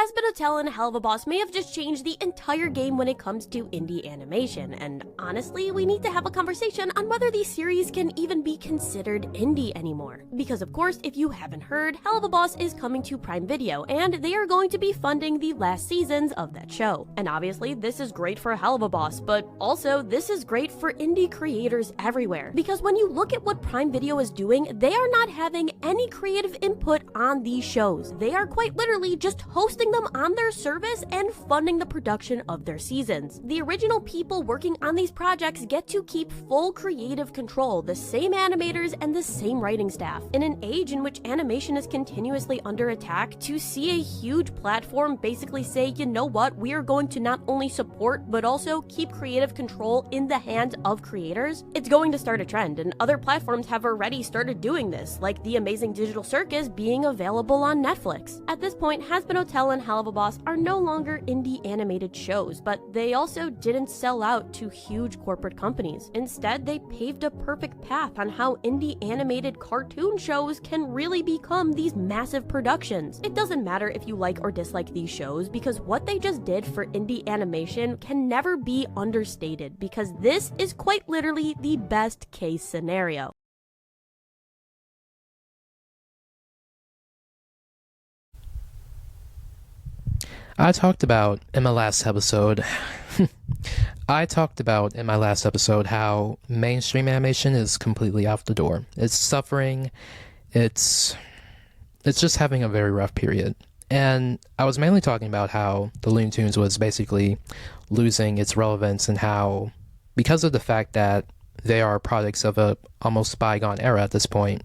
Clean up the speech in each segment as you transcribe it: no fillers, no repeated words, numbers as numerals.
Hazbin Hotel and Hell of a Boss may have just changed the entire game when it comes to indie animation, and honestly, we need to have a conversation on whether these series can even be considered indie anymore. Because of course, if you haven't heard, Hell of a Boss is coming to Prime Video, and they are going to be funding the last seasons of that show. And obviously, this is great for Hell of a Boss, but also this is great for indie creators everywhere. Because when you look at what Prime Video is doing, they are not having any creative input on these shows. They are quite literally just hosting them on their service and funding the production of their seasons. The original people working on these projects get to keep full creative control, the same animators and the same writing staff. In an age in which animation is continuously under attack, to see a huge platform basically say, you know what, we are going to not only support but also keep creative control in the hands of creators, it's going to start a trend, and other platforms have already started doing this, like the amazing Digital Circus being available on Netflix. At this point, Hazbin Hotel and Hell of a Boss are no longer indie animated shows, but they also didn't sell out to huge corporate companies. Instead, they paved a perfect path on how indie animated cartoon shows can really become these massive productions. It doesn't matter if you like or dislike these shows, because what they just did for indie animation can never be understated, because this is quite literally the best case scenario. I talked about in my last episode how mainstream animation is completely out the door. It's suffering. It's just having a very rough period. And I was mainly talking about how the Looney Tunes was basically losing its relevance, and how, because of the fact that they are products of a almost bygone era at this point,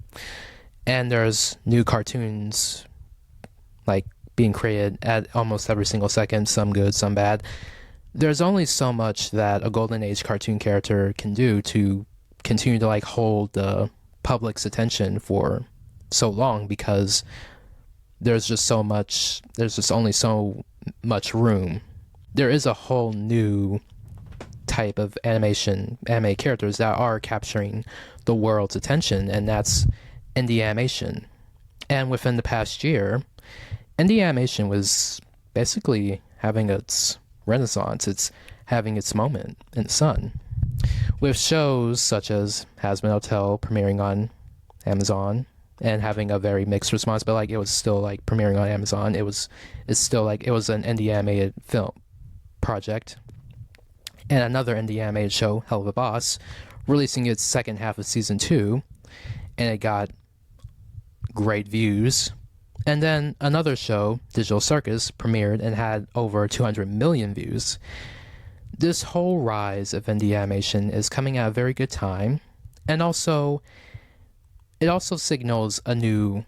and there's new cartoons like being created at almost every single second, some good, some bad. There's only so much that a golden age cartoon character can do to continue to like hold the public's attention for so long, because there's only so much room. There is a whole new type of anime characters that are capturing the world's attention, and that's indie animation. And within the past year, indie animation was basically having its renaissance. It's having its moment in the sun, with shows such as Hazbin Hotel premiering on Amazon and having a very mixed response, but like it was still like premiering on Amazon. It's still like it was an indie animated film project. And another indie animated show, Hell of a Boss, releasing its second half of season 2, and it got great views. And then another show, Digital Circus, premiered and had over 200 million views. This whole rise of indie animation is coming at a very good time, and also it also signals a new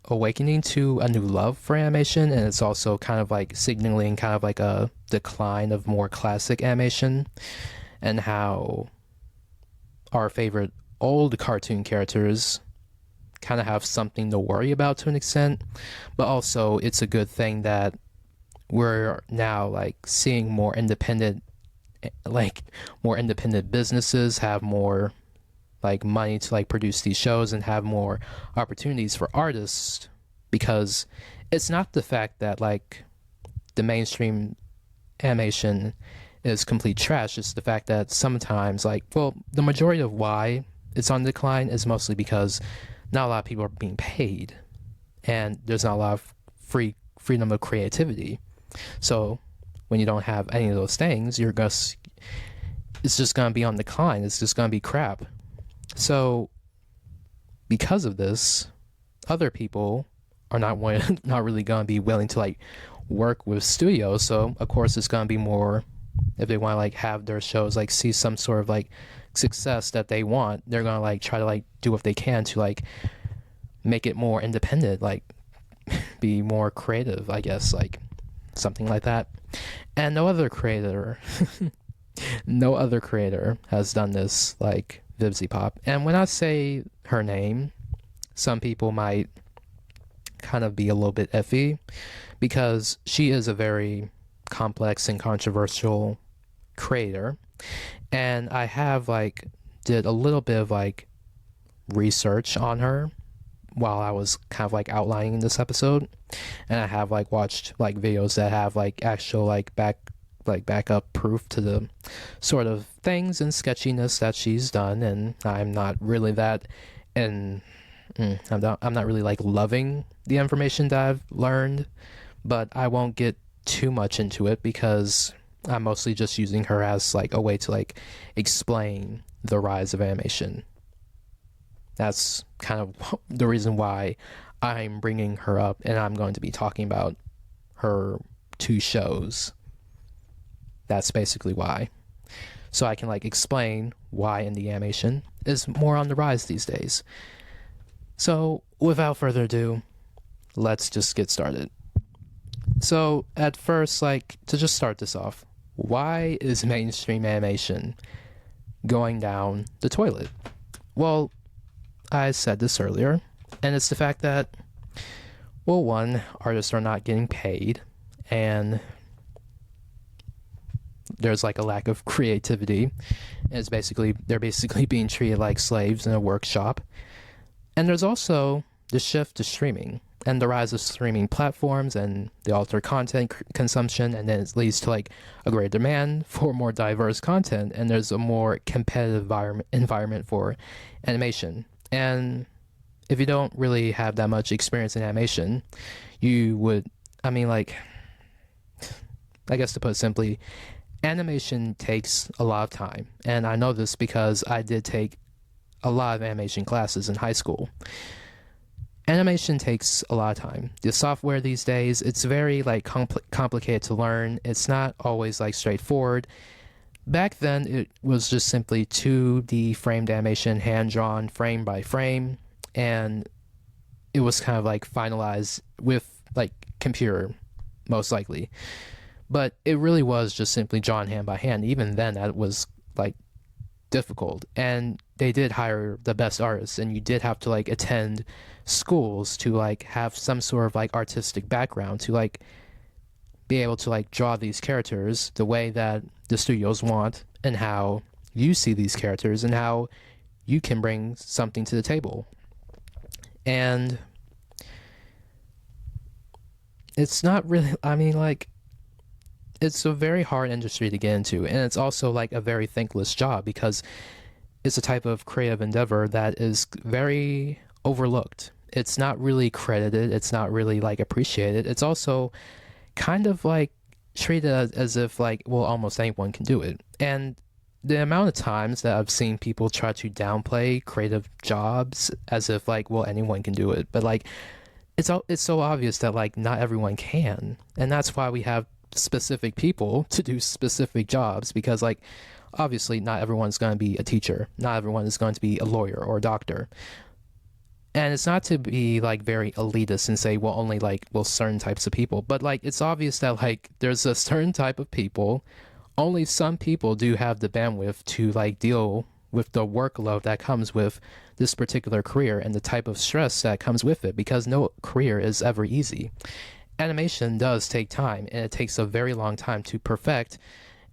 awakening to a new love for animation, and it's also kind of like signaling kind of like a decline of more classic animation, and how our favorite old cartoon characters kind of have something to worry about to an extent. But also it's a good thing that we're now like seeing more independent businesses have more like money to like produce these shows and have more opportunities for artists, because it's not the fact that like the mainstream animation is complete trash. It's the fact that sometimes the majority of why it's on decline is mostly because not a lot of people are being paid, and there's not a lot of freedom of creativity. So when you don't have any of those things, it's just going to be on decline. It's just going to be crap. So because of this, other people are not really going to be willing to like work with studios. So of course it's going to be more, if they want to like have their shows like see some sort of like success that they want, they're going to like try to like do what they can to like make it more independent, like be more creative, I guess, like something like that. And no other creator has done this like Vivziepop. And when I say her name, some people might kind of be a little bit iffy, because she is a very complex and controversial creator. And I have like did a little bit of like research on her while I was kind of like outlining this episode, and I have like watched like videos that have like actual like backup proof to the sort of things and sketchiness that she's done, and I'm not really that, and I'm not really like loving the information that I've learned, but I won't get too much into it because I'm mostly just using her as like a way to like explain the rise of animation. That's kind of the reason why I'm bringing her up, and I'm going to be talking about her 2 shows. That's basically why. So I can like explain why indie animation is more on the rise these days. So without further ado, let's just get started. So at first, like, to just start this off, why is mainstream animation going down the toilet? Well, I said this earlier, and it's the fact that, well, one, artists are not getting paid, and there's like a lack of creativity. They're basically being treated like slaves in a workshop. And there's also the shift to streaming and the rise of streaming platforms and the altered content consumption, and then it leads to like a greater demand for more diverse content, and there's a more competitive environment for animation. And if you don't really have that much experience in animation, I guess to put it simply, animation takes a lot of time. And I know this because I did take a lot of animation classes in high school. Animation takes a lot of time. The software these days, it's very like complicated to learn. It's not always like straightforward. Back then, it was just simply 2D framed animation, hand-drawn, frame by frame, and it was kind of like finalized with like computer, most likely. But it really was just simply drawn hand by hand. Even then, that was like difficult, and they did hire the best artists, and you did have to like attend schools to like have some sort of like artistic background to like be able to like draw these characters the way that the studios want, and how you see these characters and how you can bring something to the table. And it's not really, it's a very hard industry to get into, and it's also like a very thankless job because it's a type of creative endeavor that is very overlooked. It's not really credited, it's not really like appreciated. It's also kind of like treated as if like, well, almost anyone can do it. And the amount of times that I've seen people try to downplay creative jobs as if like, well, anyone can do it, but like it's so obvious that like not everyone can, and that's why we have specific people to do specific jobs, because like obviously not everyone's going to be a teacher, not everyone is going to be a lawyer or a doctor. And it's not to be like very elitist and say, well, only like, well, certain types of people, but like it's obvious that like there's a certain type of people, only some people do have the bandwidth to like deal with the workload that comes with this particular career and the type of stress that comes with it, because no career is ever easy. Animation does take time, and it takes a very long time to perfect,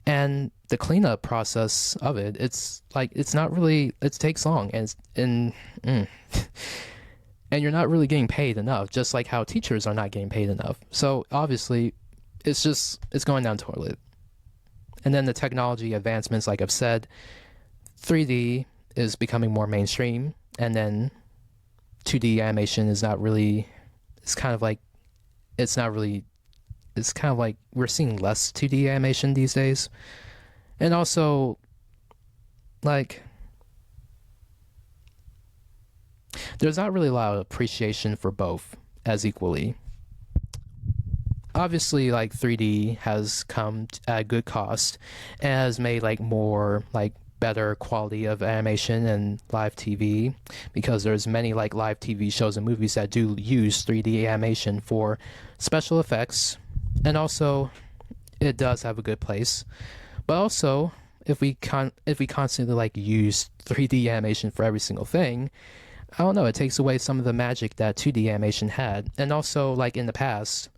and the cleanup process of it, it's not really, it takes long, and and you're not really getting paid enough, just like how teachers are not getting paid enough. So obviously it's going down the toilet. And then the technology advancements, like I've said, 3D is becoming more mainstream, and then 2D animation is not really, it's kind of like we're seeing less 2D animation these days. And also, like, there's not really a lot of appreciation for both as equally. Obviously, like, 3D has come at a good cost and has made like more like better quality of animation and live TV, because there's many like live TV shows and movies that do use 3D animation for special effects, and also it does have a good place. But also, if we constantly like use 3D animation for every single thing, I don't know, it takes away some of the magic that 2D animation had. And also, like in the past,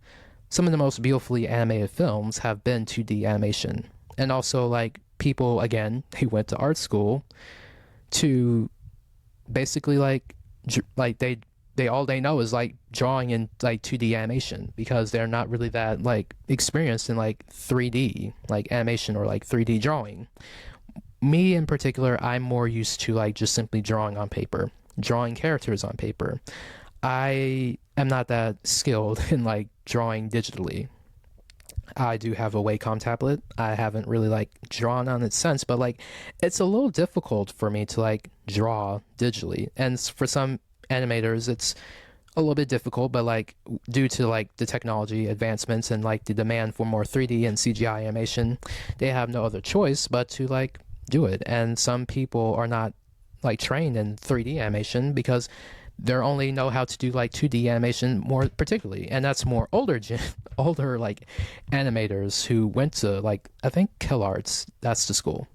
some of the most beautifully animated films have been 2D animation. And also, like, people, again, they went to art school to basically, they all they know is like drawing in like 2D animation, because they're not really that like experienced in like 3D like animation or like 3D drawing. Me in particular, I'm more used to like just simply drawing on paper, drawing characters on paper. I am not that skilled in like drawing digitally. I do have a Wacom tablet. I haven't really like drawn on it since, but like it's a little difficult for me to like draw digitally. And for some animators, it's a little bit difficult, but like due to like the technology advancements and like the demand for more 3D and CGI animation, they have no other choice but to like do it. And some people are not like trained in 3D animation because they only know how to do like 2D animation more particularly, and that's more older like animators who went to like, I think CalArts, that's the school,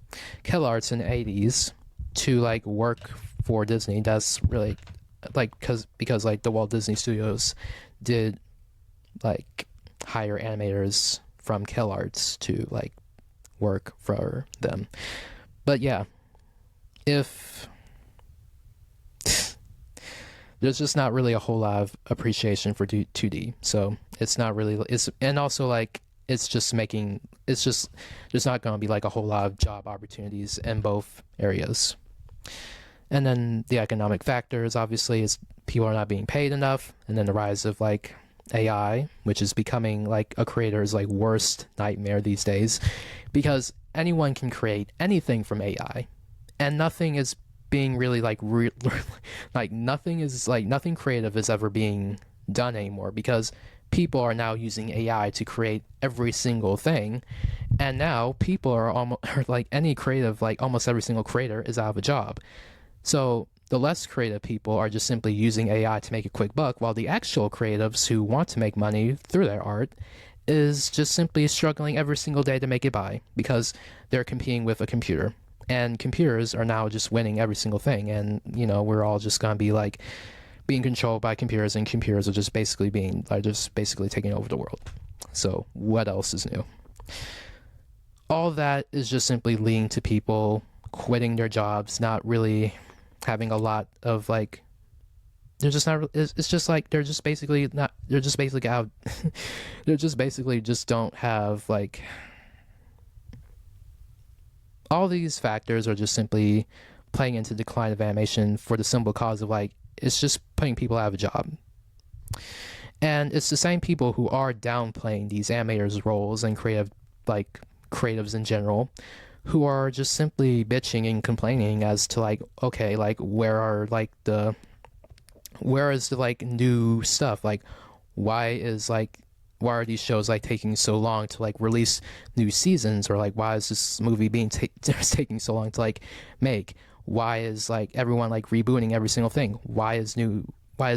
CalArts in the 80s, to like work for Disney. That's really like because like the Walt Disney Studios did like hire animators from CalArts to like work for them. But yeah, if there's just not really a whole lot of appreciation for 2D, so it's not really, and also like it's just there's not going to be like a whole lot of job opportunities in both areas. And then the economic factors, obviously, is people are not being paid enough, and then the rise of like AI, which is becoming like a creator's like worst nightmare these days, because anyone can create anything from AI, and nothing is being really like nothing creative is ever being done anymore, because people are now using AI to create every single thing, and now people are almost like any creative, like almost every single creator is out of a job. So the less creative people are just simply using AI to make a quick buck, while the actual creatives who want to make money through their art is just simply struggling every single day to make it by, because they're competing with a computer. And computers are now just winning every single thing, and you know, we're all just gonna be like being controlled by computers, and computers are just basically taking over the world. So what else is new? All that is just simply leading to people quitting their jobs, not really having a lot of like, they're just not, it's just like they're just basically out they're just basically just don't have like, all these factors are just simply playing into decline of animation for the simple cause of like, it's just putting people out of a job. And it's the same people who are downplaying these animators' roles and creatives in general, who are just simply bitching and complaining as to like, okay, like where is the like new stuff? Like why are these shows like taking so long to like release new seasons, or like why is this movie being taking so long to like make? Why is like everyone like rebooting every single thing? Why is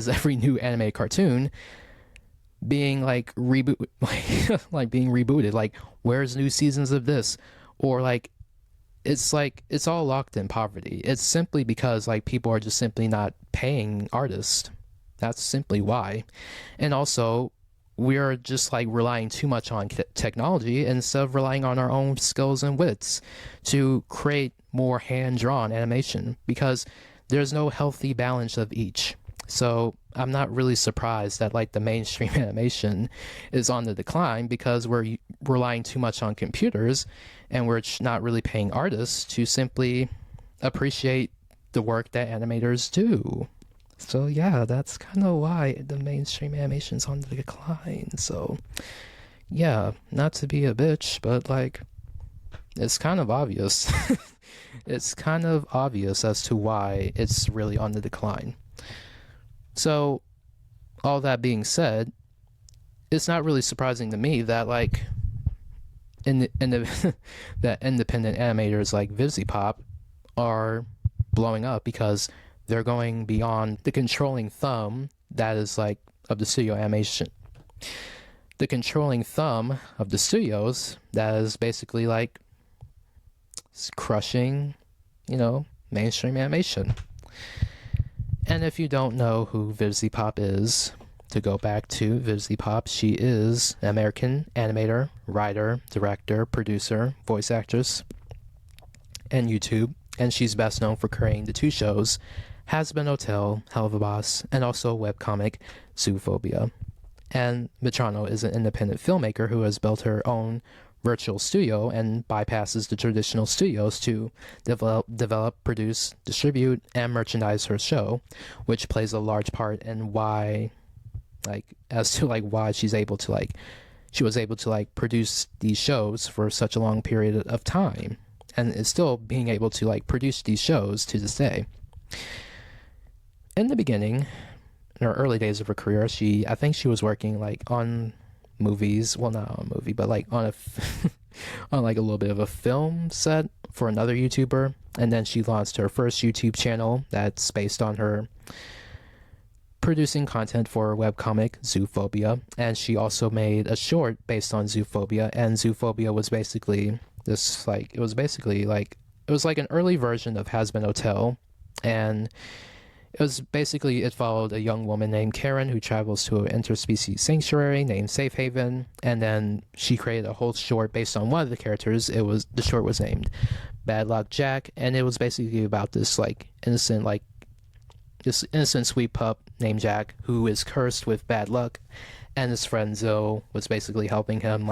every new anime cartoon being like being rebooted? Like where's new seasons of this? Or like it's all locked in poverty. It's simply because like people are just simply not paying artists. That's simply why. And also, we are just like relying too much on technology instead of relying on our own skills and wits to create more hand-drawn animation, because there's no healthy balance of each. So I'm not really surprised that like the mainstream animation is on the decline, because we're relying too much on computers, and we're not really paying artists to simply appreciate the work that animators do. So yeah, that's kind of why the mainstream animation's on the decline. So yeah, not to be a bitch, but like it's kind of obvious. It's kind of obvious as to why it's really on the decline. So all that being said, it's not really surprising to me that like that independent animators like Vivziepop are blowing up, because they're going beyond the controlling thumb that is like of the studio animation. The controlling thumb of the studios that is basically like crushing, you know, mainstream animation. And if you don't know who Vivziepop is, to go back to Vivziepop, she is an American animator, writer, director, producer, voice actress, and YouTube. And she's best known for creating the two shows Hazbin Hotel, Hell of a Boss, and also webcomic Zoophobia. And Mitrano is an independent filmmaker who has built her own virtual studio and bypasses the traditional studios to develop, produce, distribute, and merchandise her show, which plays a large part in why, why she was able to produce these shows for such a long period of time, and is still being able to produce these shows to this day. In the beginning, in her early days of her career, I think she was working on movies, well, not on a movie, but on a on a little bit of a film set for another YouTuber, and then she launched her first YouTube channel that's based on her producing content for a webcomic Zoophobia, and she also made a short based on Zoophobia, and Zoophobia was basically this it was like an early version of Hazbin Hotel, and it followed a young woman named Karen who travels to an interspecies sanctuary named Safe Haven, and then she created a whole short based on one of the characters. The short was named Bad Luck Jack, and it was basically about this innocent sweet pup named Jack who is cursed with bad luck, and his friend Zoe was basically helping him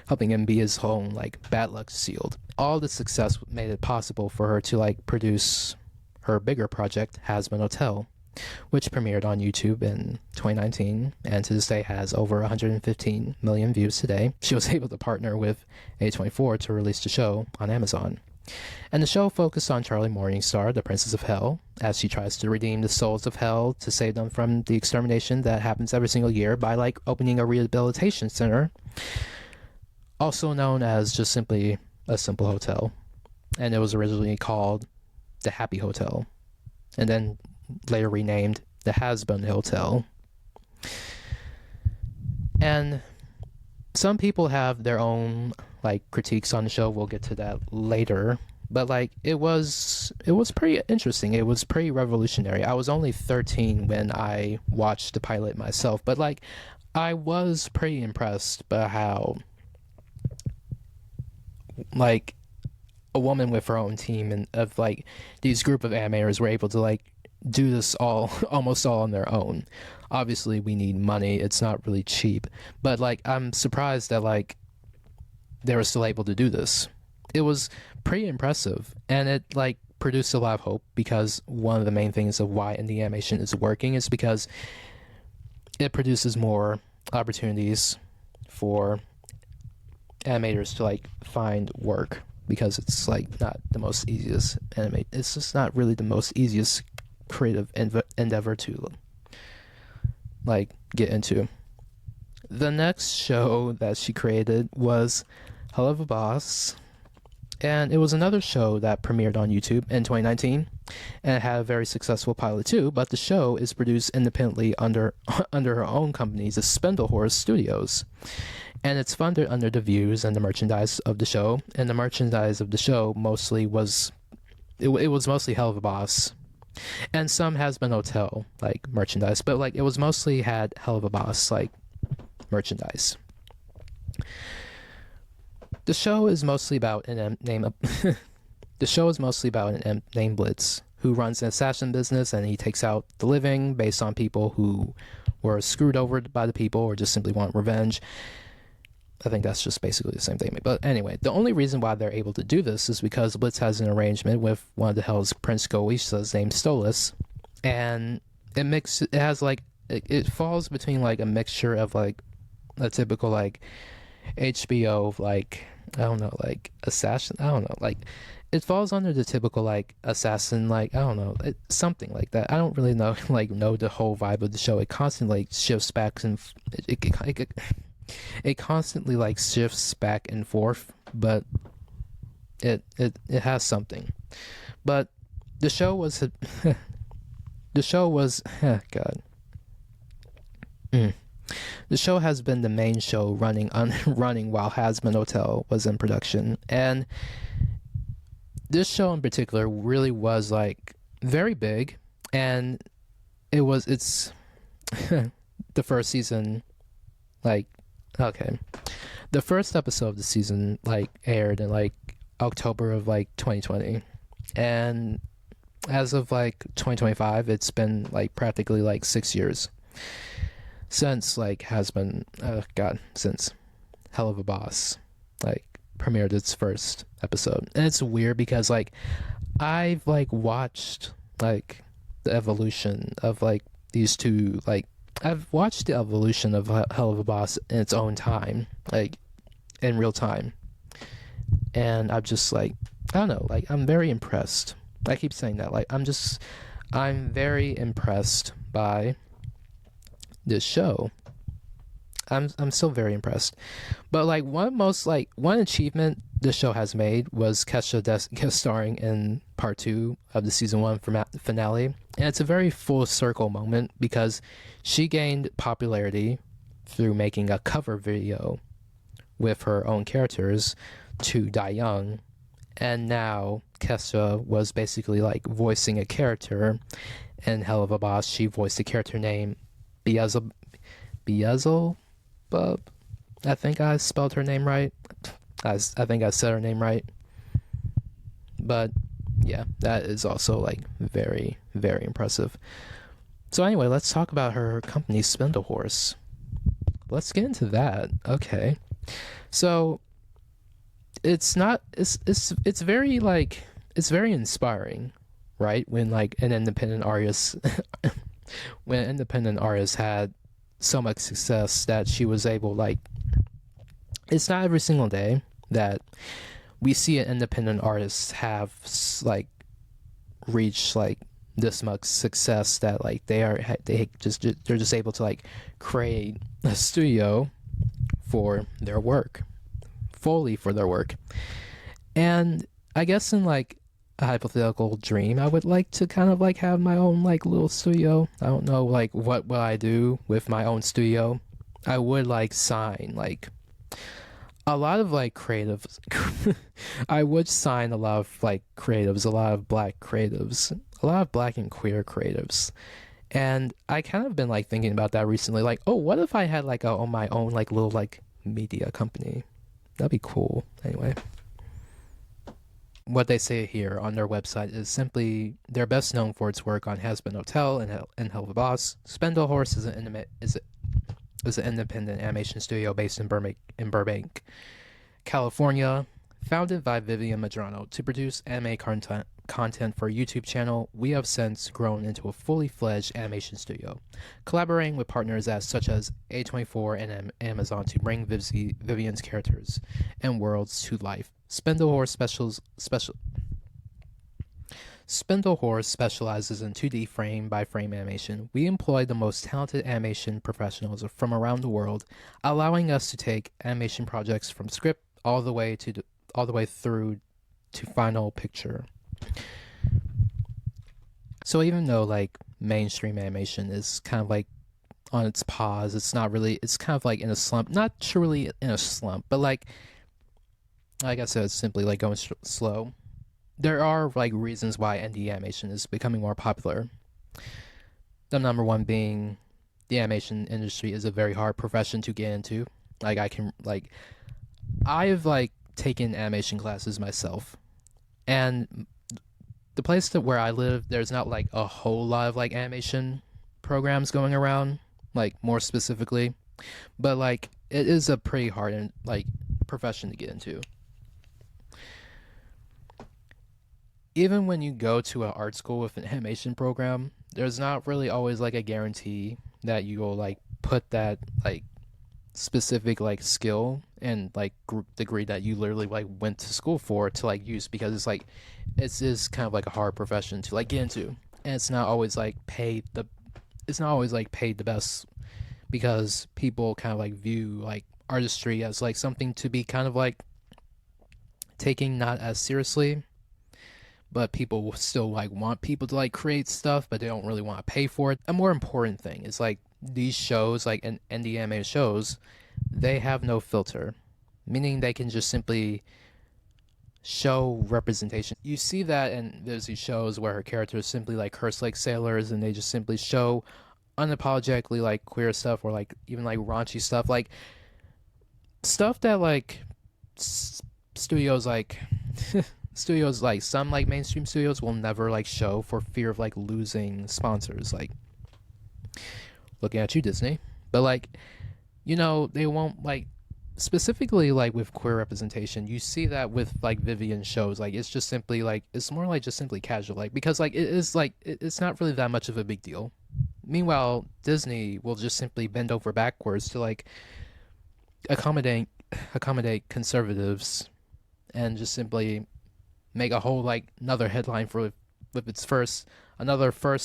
helping him be his own bad luck shield. All the success made it possible for her to produce her bigger project, Hazbin Hotel, which premiered on YouTube in 2019 and to this day has over 115 million views today. She was able to partner with A24 to release the show on Amazon. And the show focused on Charlie Morningstar, the Princess of Hell, as she tries to redeem the souls of Hell to save them from the extermination that happens every single year by opening a rehabilitation center, also known as just simply a simple hotel. And it was originally called the Happy Hotel, and then later renamed the Hazbin Hotel. And some people have their own critiques on the show. We'll get to that later, but it was pretty interesting. It was pretty revolutionary. I was only 13 when I watched the pilot myself, but I was pretty impressed by how a woman with her own team and of these group of animators were able to do this almost all on their own. Obviously we need money, it's not really cheap, but I'm surprised that they were still able to do this. It was pretty impressive, and it produced a lot of hope, because one of the main things of why indie animation is working is because it produces more opportunities for animators to find work, because it's not the most easiest animate. It's just not really the most easiest creative endeavor to get into. The next show that she created was Hell of a Boss, and it was another show that premiered on YouTube in 2019, and it had a very successful pilot too. But the show is produced independently under her own company, the Spindlehorse Studios. And it's funded under the views and the merchandise of the show. And the merchandise of the show mostly was mostly Hell of a Boss, and some Hazbin Hotel merchandise, but it was mostly had Hell of a Boss merchandise. The show is mostly about an named Blitz, who runs an assassin business, and he takes out the living based on people who were screwed over by the people or just simply want revenge. I think that's just basically the same thing. But anyway, the only reason why they're able to do this is because Blitz has an arrangement with one of the Hell's Prince Goishas named Stolas, and it falls between a mixture of a typical HBO I don't know assassin. I don't know it falls under the typical assassin I don't know something like that. I don't really know know the whole vibe of the show. It constantly shifts back and it constantly shifts back and forth, but it has something. But the show was God. The show has been the main show running while Hazbin Hotel was in production, and this show in particular really was very big, and it's the first season okay. The first episode of the season aired in October of 2020, and as of like 2025, it's been like practically like 6 years since like since Hell of a Boss like premiered its first episode. And it's weird because like I've like watched like the evolution of like these two, like I've watched the evolution of Hell of a Boss in its own time, like in real time. And I'm just like, I don't know, like I'm very impressed. I keep saying that, like I'm very impressed by this show. I'm still very impressed. But like one achievement this show has made was Kesha guest starring in part 2 of the season 1 finale. And it's a very full circle moment because she gained popularity through making a cover video with her own characters to Die Young. And now Kesha was basically like voicing a character in Hell of a Boss. She voiced the character named Beelzebub. I think I spelled her name right. I think I said her name right. But yeah, that is also like very, very impressive. So anyway, let's talk about her company, Spindle Horse. Let's get into that. Okay. So it's very like, it's very inspiring, right? When like an independent artist had so much success that she was able, like, it's not every single day that we see an independent artist have like reach like this much success that like they're just able to like create a studio for their work, fully for their work. And I guess in like a hypothetical dream, I would like to kind of like have my own like little studio. I don't know like what will I do with my own studio. I would like sign like a lot of like creatives. I would sign a lot of like creatives, a lot of black creatives, a lot of black and queer creatives. And I kind of been like thinking about that recently, like, oh, what if I had like on my own like little like media company? That'd be cool. Anyway, what they say here on their website is simply they're best known for its work on Hazbin Hotel and Hell of a Boss. Spindle Horse is an independent animation studio based in Burbank, California. Founded by Vivian Madrano to produce anime content for a YouTube channel, we have since grown into a fully fledged animation studio, collaborating with partners such as A24 and Amazon to bring Vivian's characters and worlds to life. Spindle Horse specializes in 2D frame-by-frame animation. We employ the most talented animation professionals from around the world, allowing us to take animation projects from script all the way through to final picture. So even though like mainstream animation is kind of like on its pause, it's kind of like in a slump. Not truly in a slump, but like I said, it's simply like going slow. There are like reasons why indie animation is becoming more popular. The number one being the animation industry is a very hard profession to get into. Like I've like taken animation classes myself, and the place where I live, there's not like a whole lot of like animation programs going around, like more specifically, but like it is a pretty hard and like profession to get into. Even when you go to an art school with an animation program, there's not really always like a guarantee that you will like put that like specific like skill and like group degree that you literally like went to school for to like use, because it's like it is kind of like a hard profession to like get into, and it's not always like paid the best, because people kind of like view like artistry as like something to be kind of like taking not as seriously, but people will still like want people to like create stuff, but they don't really want to pay for it. A more important thing is like these shows, like indie anime shows, they have no filter, meaning they can just simply show representation. You see that, and there's these shows where her characters simply like curse like sailors, and they just simply show unapologetically like queer stuff, or like even like raunchy stuff, like stuff that like studios like studios, like some like mainstream studios, will never like show for fear of like losing sponsors. Like, looking at you, Disney. But like, they won't like, specifically like with queer representation, you see that with like Vivian shows. Like, it's just simply like, it's more like just simply casual, like, because like it is like it's not really that much of a big deal. Meanwhile, Disney will just simply bend over backwards to like accommodate conservatives, and just simply make a whole like another headline for with its first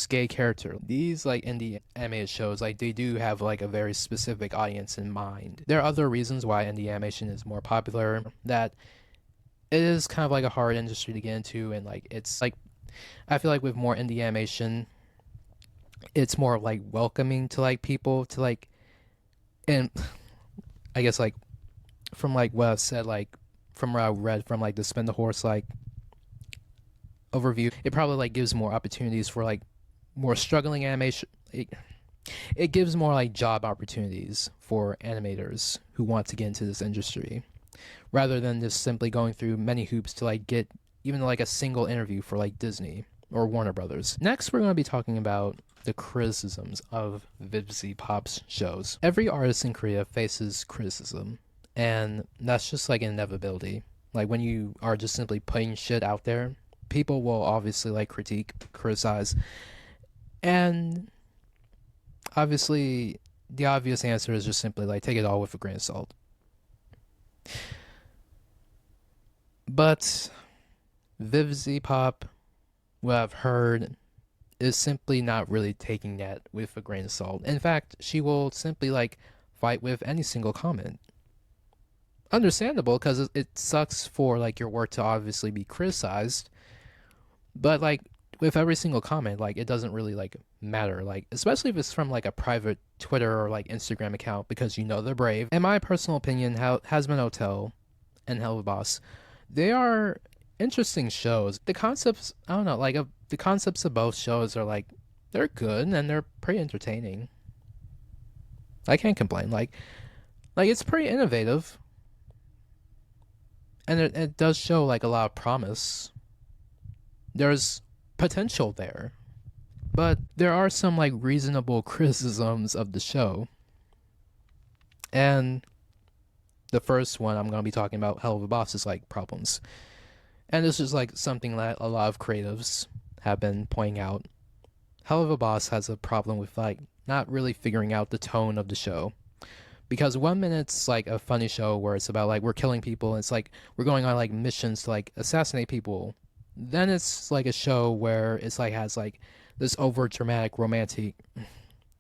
gay character. These like indie animated shows, like, they do have like a very specific audience in mind. There are other reasons why indie animation is more popular, that it is kind of like a hard industry to get into, and like it's like, I feel like with more indie animation, it's more like welcoming to like people to like, and I guess like from like what I've said, like from what I read from like the Spin the Horse like overview, it probably like gives more opportunities for like more struggling animation. It gives more like job opportunities for animators who want to get into this industry, rather than just simply going through many hoops to like get even like a single interview for like Disney or Warner Brothers. Next, we're going to be talking about the criticisms of Vivziepop's shows. Every artist in Korea faces criticism, and that's just like an inevitability. Like, when you are just simply putting shit out there, people will obviously like criticize, and obviously the obvious answer is just simply like take it all with a grain of salt. But Vivziepop, what I've heard, is simply not really taking that with a grain of salt. In fact, she will simply like fight with any single comment. Understandable, because it sucks for like your work to obviously be criticized, but like with every single comment, like, it doesn't really like matter, like, especially if it's from like a private Twitter or like Instagram account, because they're brave. In my personal opinion, Hazbin Hotel and Hell of a Boss, they are interesting shows. The concepts, I don't know, like the concepts of both shows are like, they're good and they're pretty entertaining. I can't complain. Like it's pretty innovative, and it does show like a lot of promise. There's potential there, but there are some like reasonable criticisms of the show. And the first one I'm going to be talking about, Hell of a Boss, is like problems. And this is like something that a lot of creatives have been pointing out. Hell of a Boss has a problem with like not really figuring out the tone of the show. Because 1 minute's like a funny show where it's about like we're killing people, and it's like we're going on like missions to like assassinate people. Then it's like a show where it's like has like this over dramatic romantic,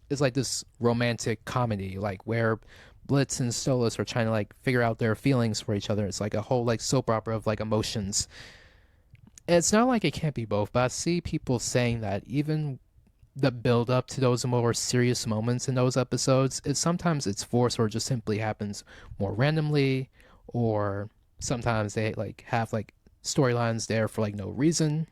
it's like this romantic comedy, like where Blitz and Stolas are trying to like figure out their feelings for each other. It's like a whole like soap opera of like emotions. It's not like it can't be both, but I see people saying that even the build up to those more serious moments in those episodes, sometimes it's forced, or just simply happens more randomly, or sometimes they like have like storylines there for like no reason.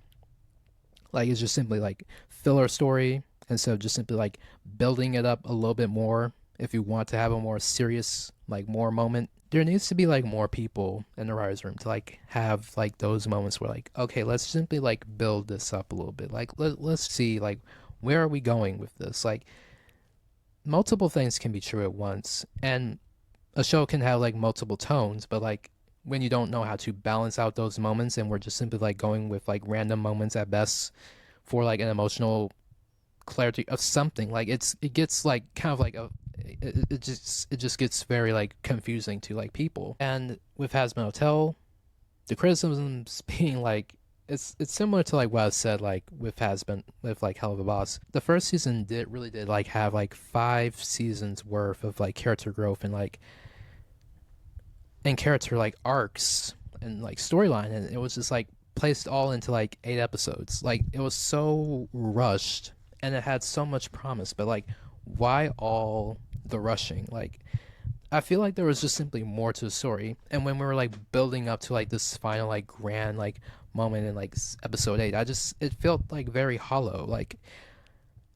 Like, it's just simply like filler story instead of just simply like building it up a little bit more. If you want to have a more serious, like, more moment, there needs to be like more people in the writer's room to like have like those moments where like, okay, let's simply like build this up a little bit. Like, let's see, like, where are we going with this? Like, multiple things can be true at once, and a show can have like multiple tones, but like when you don't know how to balance out those moments, and we're just simply like going with like random moments at best for like an emotional clarity of something, like it gets like kind of like it just gets very like confusing to like people. And with Hazbin Hotel, the criticisms being like, it's similar to like what I said like with like Hell of a Boss. The first season did like have like 5 seasons worth of like character growth and character like arcs and like storyline, and it was just like placed all into like 8 episodes. Like, it was so rushed, and it had so much promise, but like, why all the rushing? Like, I feel like there was just simply more to the story. And when we were like building up to like this final like grand like moment in like episode 8, it felt like very hollow. Like,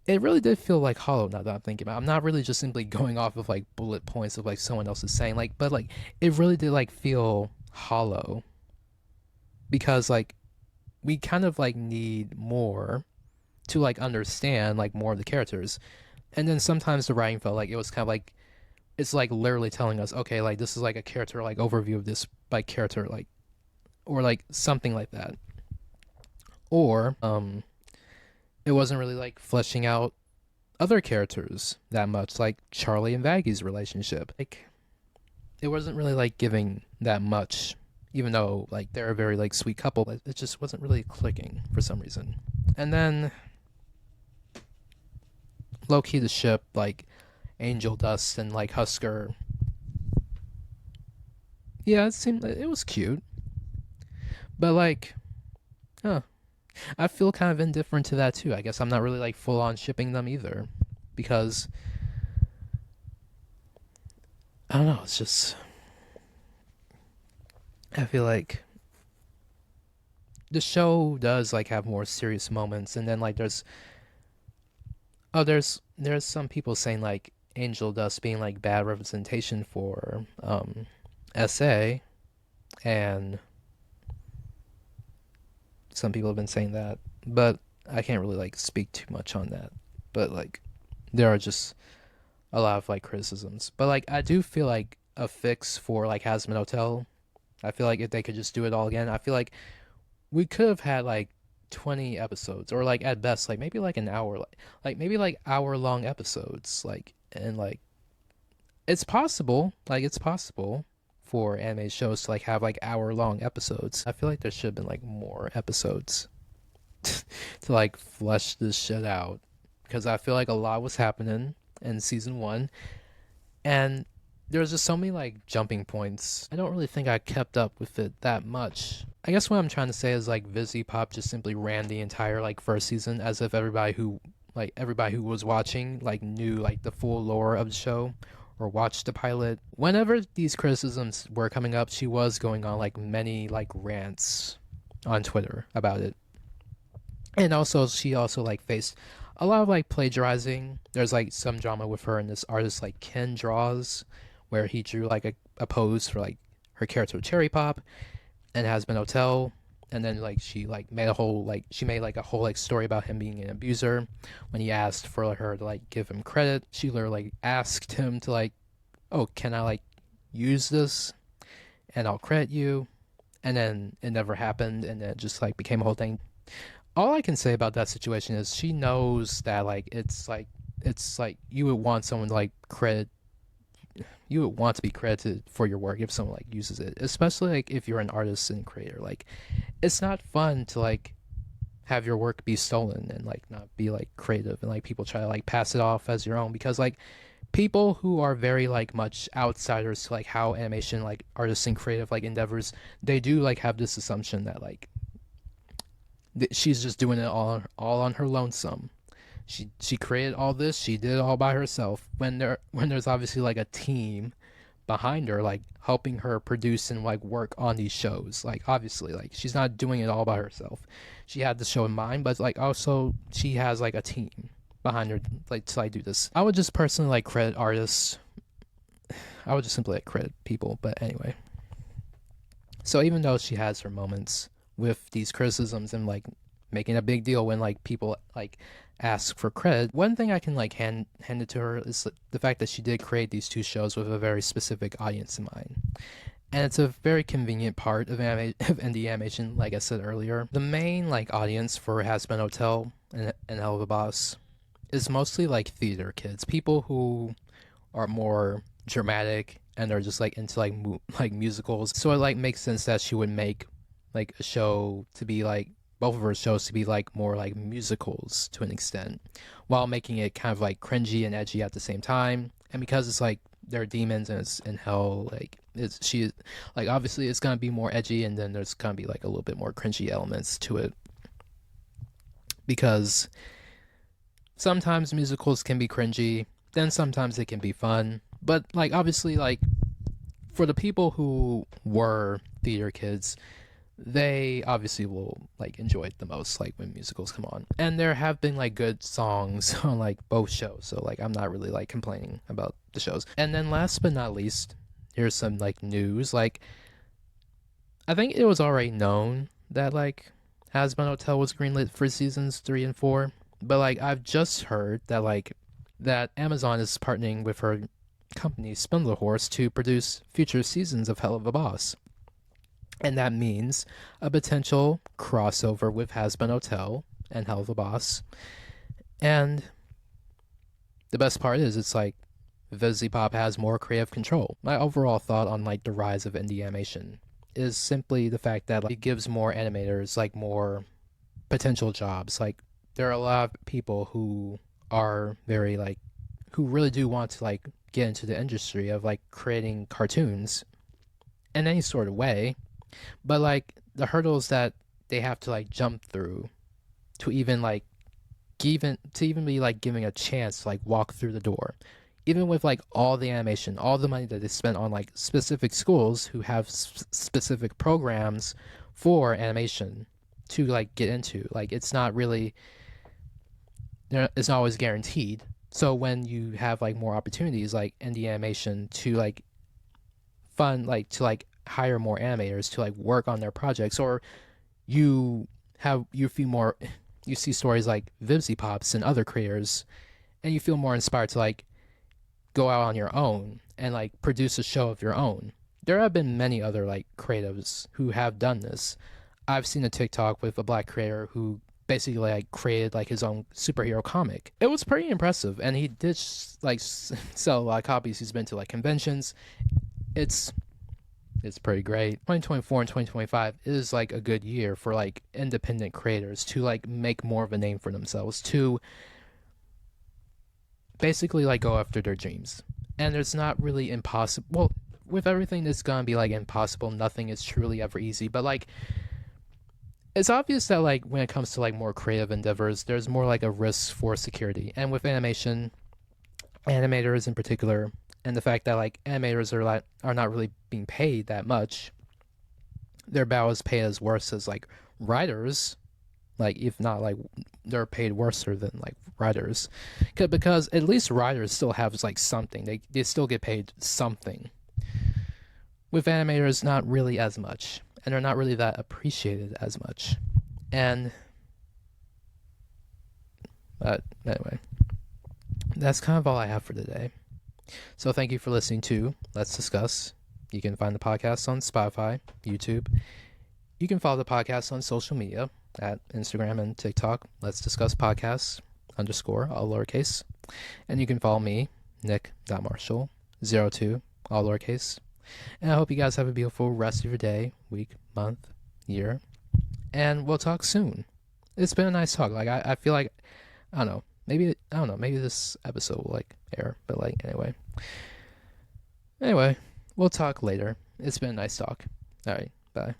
it really did feel like hollow now that I'm thinking about it. I'm not really just simply going off of like bullet points of like someone else is saying, like, but like it really did like feel hollow. because like we kind of like need more to like understand like more of the characters. And then sometimes the writing felt like it was kind of like it's like literally telling us, okay, like this is like a character like overview of this like character, like, or like something like that. Or it wasn't really like fleshing out other characters that much, like Charlie and Vaggy's relationship. Like it wasn't really like giving that much, even though like they're a very like sweet couple, but it just wasn't really clicking for some reason. And then low key the ship, like Angel Dust and like Husker. Yeah, it seemed it was cute. But like, huh. I feel kind of indifferent to that too. I guess I'm not really like full on shipping them either. Because I don't know, it's just I feel like the show does like have more serious moments, and then like there's some people saying like Angel Dust being like bad representation for SA, and some people have been saying that, but I can't really like speak too much on that. But like there are just a lot of like criticisms. But like I do feel like a fix for like Hazbin Hotel. I feel like if they could just do it all again, I feel like we could have had like 20 episodes, or like at best like maybe like an hour, like maybe like hour long episodes, like, and like it's possible, like it's possible for anime shows to like have like hour long episodes. I feel like there should have been like more episodes to like flesh this shit out, because I feel like a lot was happening in season 1, and there was just so many like jumping points. I don't really think I kept up with it that much. I guess what I'm trying to say is like Vivziepop just simply ran the entire like first season as if everybody who was watching like knew like the full lore of the show or watched the pilot. Whenever these criticisms were coming up, she was going on like many like rants on Twitter about it. And also she also like faced a lot of like plagiarizing. There's like some drama with her and this artist like Ken Draws, where he drew like a pose for like her character Cherry Pop and Hazbin Hotel, and then like she made a whole like story about him being an abuser. When he asked for her to like give him credit, she literally like asked him to like, oh, can I like use this and I'll credit you, and then it never happened, and it just like became a whole thing. All I can say about that situation is she knows that like it's like you would want someone to like you would want to be credited for your work if someone like uses it, especially like if you're an artist and creator. Like it's not fun to like have your work be stolen and like not be like creative, and like people try to like pass it off as your own, because like people who are very like much outsiders to like how animation like artists and creative like endeavors, they do like have this assumption that like she's just doing it all on her lonesome. She created all this, she did it all by herself, when there's obviously like a team behind her like helping her produce and like work on these shows. Like obviously like she's not doing it all by herself. She had the show in mind, but like also she has like a team behind her like to like do this. I would just personally like credit artists. I would just simply like credit people. But anyway, so even though she has her moments with these criticisms and like making a big deal when like people like ask for credit, one thing I can like hand it to her is the fact that she did create these two shows with a very specific audience in mind. And it's a very convenient part of indie animation. Like I said earlier, the main like audience for Hazbin Hotel and Hell of a Boss is mostly like theater kids, people who are more dramatic and are just like into like musicals. So it like makes sense that she would make like a show to be like, both of her shows to be like more like musicals to an extent, while making it kind of like cringy and edgy at the same time. And because it's like they're demons and it's in hell, like she like obviously it's gonna be more edgy, and then there's gonna be like a little bit more cringy elements to it, because sometimes musicals can be cringy, then sometimes they can be fun. But like obviously like for the people who were theater kids, they obviously will like enjoy it the most like when musicals come on. And there have been like good songs on like both shows, so like I'm not really like complaining about the shows. And then last but not least, here's some like news. Like I think it was already known that like Hazbin Hotel was greenlit for seasons 3 and 4, but like I've just heard that like that Amazon is partnering with her company Spindlehorse to produce future seasons of Hell of a Boss. And that means a potential crossover with Hazbin Hotel and Hell of a Boss. And the best part is it's like Vivziepop has more creative control. My overall thought on like the rise of indie animation is simply the fact that like, it gives more animators like more potential jobs. Like there are a lot of people who are very like who really do want to like get into the industry of like creating cartoons in any sort of way, but like the hurdles that they have to like jump through to even be like giving a chance to like walk through the door, even with like all the animation, all the money that they spent on like specific schools who have specific programs for animation to like get into, like it's not always guaranteed. So when you have like more opportunities like indie animation to like hire more animators to like work on their projects, or you see stories like Vivziepops and other creators, and you feel more inspired to like go out on your own and like produce a show of your own. There have been many other like creatives who have done this. I've seen a TikTok with a black creator who basically like created like his own superhero comic. It was pretty impressive, and he did sell a lot of copies. He's been to like conventions. It's pretty great. 2024 and 2025 is like a good year for like independent creators to like make more of a name for themselves, to basically like go after their dreams. And there's not really impossible. Well, with everything that's gonna be like impossible, nothing is truly ever easy. But like, it's obvious that like when it comes to like more creative endeavors, there's more like a risk for security. And with animation, animators in particular, and the fact that like animators are not really being paid that much, they're about as paid as worse as like writers, like if not like they're paid worse than like writers, because at least writers still have like something, they still get paid something. With animators, not really as much, and they're not really that appreciated as much. And but anyway, that's kind of all I have for today. So thank you for listening to Let's Discuss. You can find the podcast on Spotify, YouTube. You can follow the podcast on social media at Instagram and TikTok, Let's Discuss Podcasts _ all lowercase. And you can follow me, Nick.Marshall02, all lowercase. And I hope you guys have a beautiful rest of your day, week, month, year. And we'll talk soon. It's been a nice talk. Like I feel like, I don't know, maybe this episode will like air, but like anyway, we'll talk later. It's been a nice talk. All right, bye.